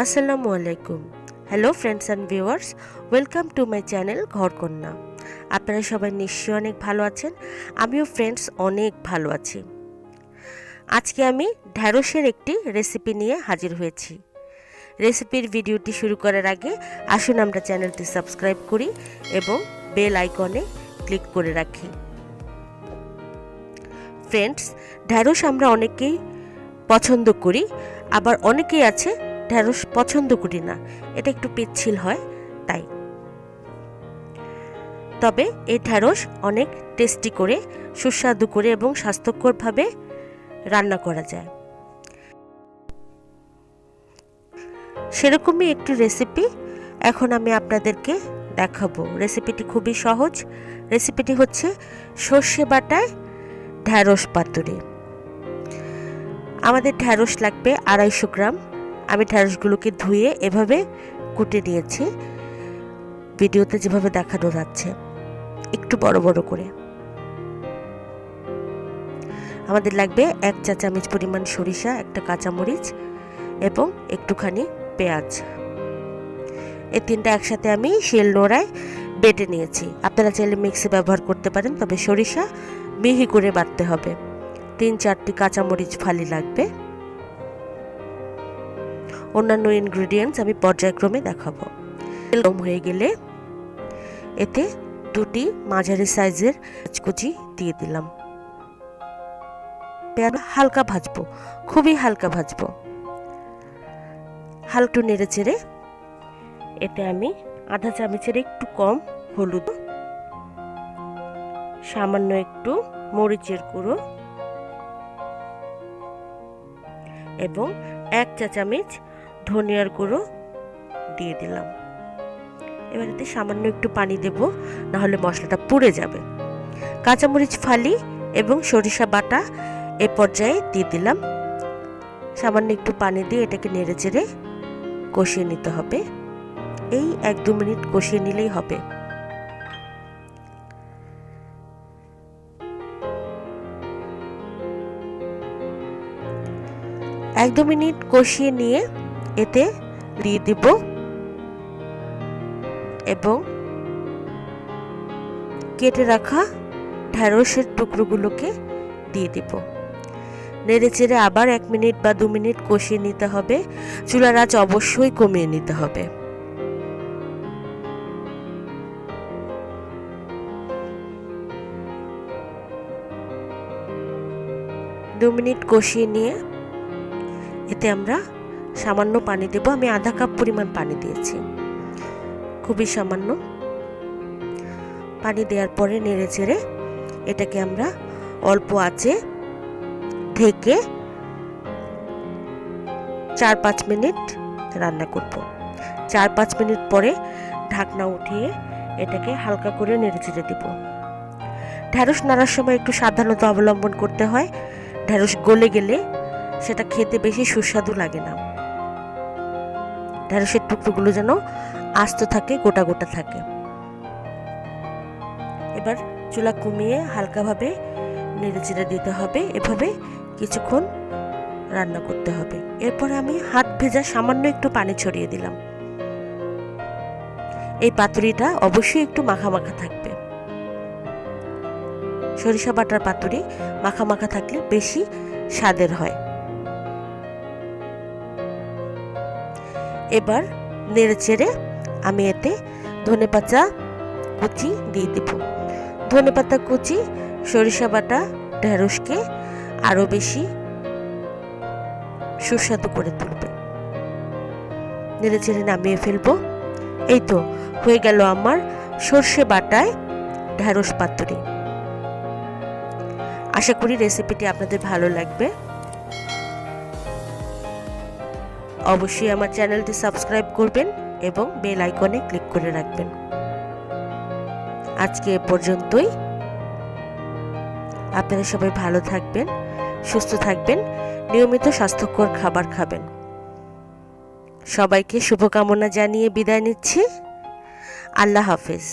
আসসালামু আলাইকুম। Hello friends and viewers, welcome to my channel Ghorkonna. আপনারা সবাই নিশ্চয়ই অনেক ভালো আছেন। আমিও ফ্রেন্ডস অনেক ভালো আছি। আজকে আমি ঢ্যাঁড়সের একটি রেসিপি নিয়ে হাজির হয়েছি। রেসিপির ভিডিওটি শুরু করার আগে আসুন আমরা চ্যানেলটি সাবস্ক্রাইব করি এবং বেল আইকনে ক্লিক করে রাখি। ফ্রেন্ডস, ঢ্যাঁড়স আমরা অনেকেই পছন্দ করি, আবার অনেকেই আছে ঢ্যাঁড়স পছন্দ করি না, এটা একটু পিচ্ছিল হয় তাই। তবে এই ঢ্যাঁড়স অনেক টেস্টি করে, সুস্বাদু করে এবং স্বাস্থ্যকরভাবে রান্না করা যায়। সেরকমই একটি রেসিপি এখন আমি আপনাদেরকে দেখাবো। রেসিপিটি খুবই সহজ। রেসিপিটি হচ্ছে সর্ষে বাটায় ঢ্যাঁড়স পাতুরি। আমাদের ঢ্যাঁড়স লাগবে 250 গ্রাম। আমি ঢ্যাঁড়সগুলোকে ধুয়ে এভাবে কুটে নিয়েছি, ভিডিওতে যেভাবে দেখানো যাচ্ছে, একটু বড় বড় করে। আমাদের লাগবে 1 চা চামচ পরিমাণ সরিষা, একটা কাঁচামরিচ এবং একটুখানি পেঁয়াজ। এই তিনটা একসাথে আমি শিল নোড়ায় বেটে নিয়েছি। আপনারা চাইলে মিক্সি ব্যবহার করতে পারেন, তবে সরিষা মিহি করে বাটতে হবে। 3-4টি কাঁচামরিচ ফালি লাগবে। অন্যান্য ইনগ্রেডিয়েন্টস আমি পর্যায়ক্রমে দেখাবো। গরম হয়ে গেলে এতে 2টি মাঝারি সাইজের কুচি দিয়ে দিলাম। পেঁয়াজ হালকা ভাজবো, খুবই হালকা ভাজবো। হালকা নেড়ে চেড়ে এতে আমি আধা চামচের একটু কম হলুদ, সামান্য একটু মরিচের গুঁড়ো এবং 1 চা চামচ ধনিয়ার গুঁড়ো দিয়ে দিলাম। এবার এতে সামান্য একটু পানি দেব, না হলে মশলাটা পুড়ে যাবে। কাঁচামরিচ ফালি এবং সরিষা বাটা এ পর্যায়ে দিয়ে দিলাম। সামান্য একটু পানি দিয়ে এটাকে নেড়ে চেড়ে কষিয়ে নিতে হবে। এই 1-2 মিনিট কষিয়ে নিলেই হবে। এক দু মিনিট কষিয়ে নিয়ে এতে দিয়ে দিব এবং কেটে রাখা ঢ্যাঁড়সের টুকরোগুলোকে দিয়ে দিব। নেড়ে চেড়ে আবার 1 মিনিট বা 2 মিনিট কষিয়ে নিতে হবে। চুলার আঁচ অবশ্যই কমিয়ে নিতে হবে। দু মিনিট কষিয়ে নিয়ে এতে আমরা সামান্য পানি দেব। আমি আধা কাপ পরিমাণ পানি দিয়েছি, খুবই সামান্য। পানি দেওয়ার পরে নেড়ে চেড়ে এটাকে আমরা অল্প আঁচে ঢেকে 4-5 মিনিট রান্না করব। 4-5 মিনিট পরে ঢাকনা উঠিয়ে এটাকে হালকা করে নেড়ে চেড়ে দিব। ঢ্যাঁড়স নাড়ার সময় একটু সাবধানতা অবলম্বন করতে হয়। ঢ্যাঁড়স গলে গেলে সেটা খেতে বেশি সুস্বাদু লাগে না। ঢ্যাঁড়সের টুকরোগুলো যেন আস্ত থাকে, গোটা গোটা থাকে। এবার চুলা কমিয়ে হালকাভাবে নেড়ে চেড়ে দিতে হবে। এভাবে কিছুক্ষণ রান্না করতে হবে। এরপর আমি হাত ভেজা সামান্য একটু পানি ছড়িয়ে দিলাম। এই পাতুরিটা অবশ্যই একটু মাখা মাখা থাকবে। সরিষা বাটার পাতুরি মাখা মাখা থাকলে বেশি স্বাদের হয়। এবার নেড়ে চেড়ে আমি এতে ধনেপাতা কুচি দিয়ে দেব। ধনেপাতা কুচি সরিষা বাটা ঢ্যাঁড়সকে আরো বেশি সুস্বাদু করে তুলবে। নেড়ে চেড়ে নামিয়ে ফেলবো। এই তো হয়ে গেল আমার সর্ষে বাটায় ঢ্যাঁড়স পাতুরি। আশা করি রেসিপিটি আপনাদের ভালো লাগবে। অবশ্যই আমার চ্যানেলটি সাবস্ক্রাইব করবেন এবং বেল আইকনে ক্লিক করে রাখবেন। আজকে এ পর্যন্তই। আপনারা সবাই ভালো থাকবেন, সুস্থ থাকবেন, নিয়মিত স্বাস্থ্যকর খাবার খাবেন। সবাইকে শুভকামনা জানিয়ে বিদায় নিচ্ছি। আল্লাহ হাফেজ।